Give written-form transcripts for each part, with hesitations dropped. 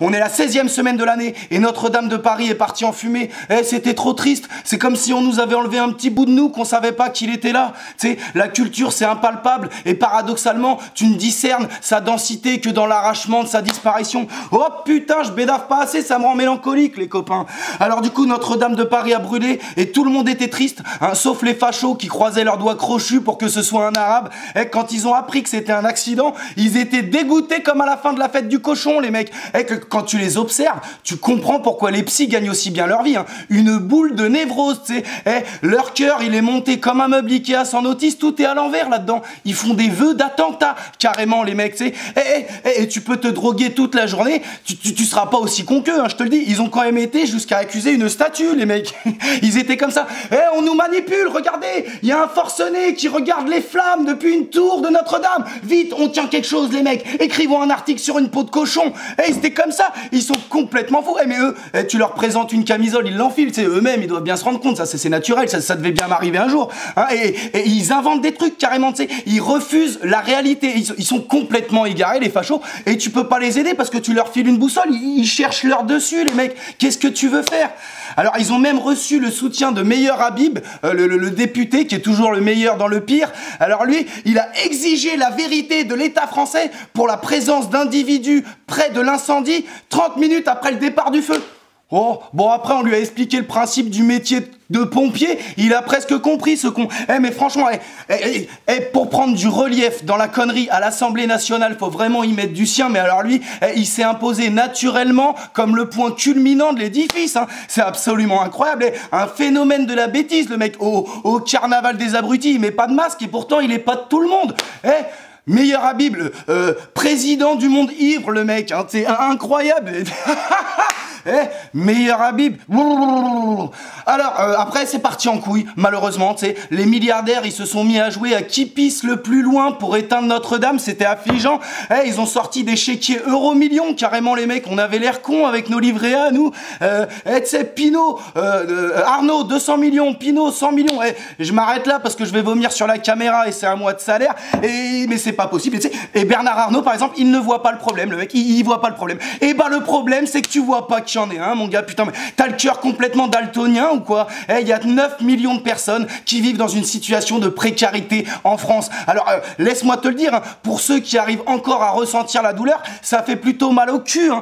On est la 16e semaine de l'année et Notre-Dame de Paris est partie en fumée. Eh, c'était trop triste. C'est comme si on nous avait enlevé un petit bout de nous qu'on savait pas qu'il était là. Tu sais, la culture c'est impalpable et paradoxalement, tu ne discernes sa densité que dans l'arrachement de sa disparition. Oh putain, je bédave pas assez, ça me rend mélancolique les copains. Alors du coup, Notre-Dame de Paris a brûlé et tout le monde était triste, hein, sauf les fachos qui croisaient leurs doigts crochus pour que ce soit un arabe. Et quand ils ont appris que c'était un accident, ils étaient dégoûtés comme à la fin de la fête du cochon, les mecs. Et que quand tu les observes, tu comprends pourquoi les psys gagnent aussi bien leur vie. Hein. Une boule de névrose, tu sais. Leur cœur, il est monté comme un meuble Ikea sans notice, tout est à l'envers là-dedans. Ils font des vœux d'attentat, carrément, les mecs, tu sais. Et tu peux te droguer toute la journée, tu seras pas aussi con qu'eux, hein, je te le dis. Ils ont quand même été jusqu'à accuser une statue, les mecs. Ils étaient comme ça. On nous manipule, regardez, il y a un forcené qui regarde les flammes depuis une tour de Notre-Dame. Vite, on tient quelque chose, les mecs. Écrivons un article sur une peau de cochon. Ils étaient comme ça. Ils sont complètement fous. Mais eux, tu leur présentes une camisole, ils l'enfilent. Eux-mêmes, ils doivent bien se rendre compte. Ça, c'est naturel. Ça devait bien m'arriver un jour. Hein, et ils inventent des trucs carrément. Ils refusent la réalité. Ils sont complètement égarés, les fachos. Et tu peux pas les aider parce que tu leur files une boussole. Ils cherchent leur dessus, les mecs. Qu'est-ce que tu veux faire? Alors, ils ont même reçu le soutien de Meilleur Habib, le député qui est toujours le meilleur dans le pire. Alors lui, il a exigé la vérité de l'État français pour la présence d'individus près de l'incendie 30 minutes après le départ du feu. Oh, bon après on lui a expliqué le principe du métier de pompier, il a presque compris ce con. Mais franchement, pour prendre du relief dans la connerie à l'Assemblée nationale, faut vraiment y mettre du sien, mais alors lui, il s'est imposé naturellement comme le point culminant de l'édifice, hein. C'est absolument incroyable, un phénomène de la bêtise, le mec, au carnaval des abrutis, il met pas de masque et pourtant il est pas de tout le monde. Meilleur Habib, président du monde ivre, le mec, hein, c'est incroyable. Meilleur Habib. Alors, après, c'est parti en couille, malheureusement, tu sais. Les milliardaires, ils se sont mis à jouer à qui pisse le plus loin pour éteindre Notre-Dame, c'était affligeant. Ils ont sorti des chéquiers euro-millions, carrément, les mecs. On avait l'air cons avec nos livrets A, nous. Tu sais, Pinot, Arnaud, 200 millions, Pinot, 100 millions. Je m'arrête là parce que je vais vomir sur la caméra et c'est un mois de salaire. Mais c'est pas possible, tu sais. Et Bernard Arnault, par exemple, il ne voit pas le problème, le mec. Il voit pas le problème. Et bah, le problème, c'est que tu vois pas qu'il y en ait un, mon gars, putain, mais t'as le cœur complètement daltonien ou quoi? Il y a 9 millions de personnes qui vivent dans une situation de précarité en France. Alors, laisse-moi te le dire, hein, pour ceux qui arrivent encore à ressentir la douleur, ça fait plutôt mal au cul, hein.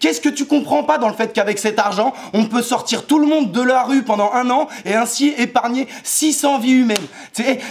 Qu'est-ce que tu comprends pas dans le fait qu'avec cet argent, on peut sortir tout le monde de la rue pendant 1 an et ainsi épargner 600 vies humaines?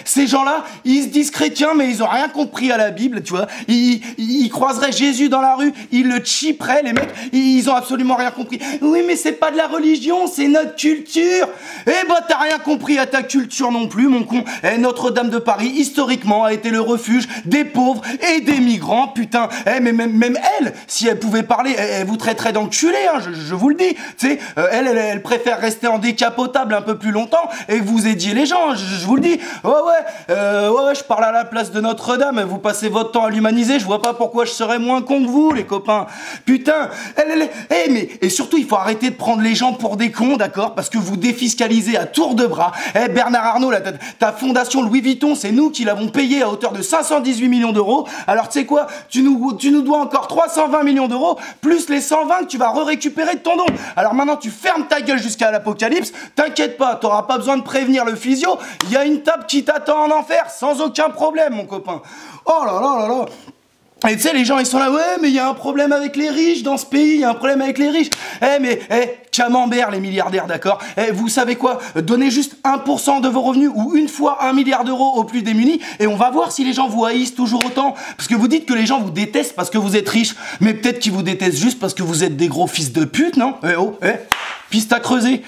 Ces gens-là, ils se disent chrétiens, mais ils ont rien compris à la Bible, tu vois. Ils croiseraient Jésus dans la rue, ils le chipperaient, les mecs, ils ont absolument rien compris. Oui, mais c'est pas de la religion, c'est notre culture. T'as rien compris à ta culture non plus, mon con. Notre-Dame de Paris, historiquement, a été le refuge des pauvres et des migrants, putain. Mais même elle, si elle pouvait parler, elle vous traiterait d'enculé, hein, je vous le dis. Tu sais, elle préfère rester en décapotable un peu plus longtemps et que vous aidiez les gens, je vous le dis. Ouais, je parle à la place de Notre-Dame, vous passez votre temps à l'humaniser, je vois pas pourquoi je serais moins con que vous, les copains. Putain, et surtout, il faut arrêter de prendre les gens pour des cons, d'accord? Parce que vous défiscalisez à tour de bras. Bernard Arnault, ta fondation Louis Vuitton, c'est nous qui l'avons payé à hauteur de 518 millions d'euros. Alors, tu sais quoi? Tu nous dois encore 320 millions d'euros, plus les 120 que tu vas récupérer de ton don. Alors maintenant, tu fermes ta gueule jusqu'à l'apocalypse. T'inquiète pas, t'auras pas besoin de prévenir le physio. Il y a une table qui t'attend en enfer, sans aucun problème, mon copain. Oh là là là là. Et tu sais, les gens, ils sont là, ouais, mais il y a un problème avec les riches dans ce pays, il y a un problème avec les riches. Camembert, les milliardaires, d'accord? Vous savez quoi? Donnez juste 1% de vos revenus ou une fois 1 milliard d'euros aux plus démunis et on va voir si les gens vous haïssent toujours autant. Parce que vous dites que les gens vous détestent parce que vous êtes riches, mais peut-être qu'ils vous détestent juste parce que vous êtes des gros fils de pute, non? Piste à creuser.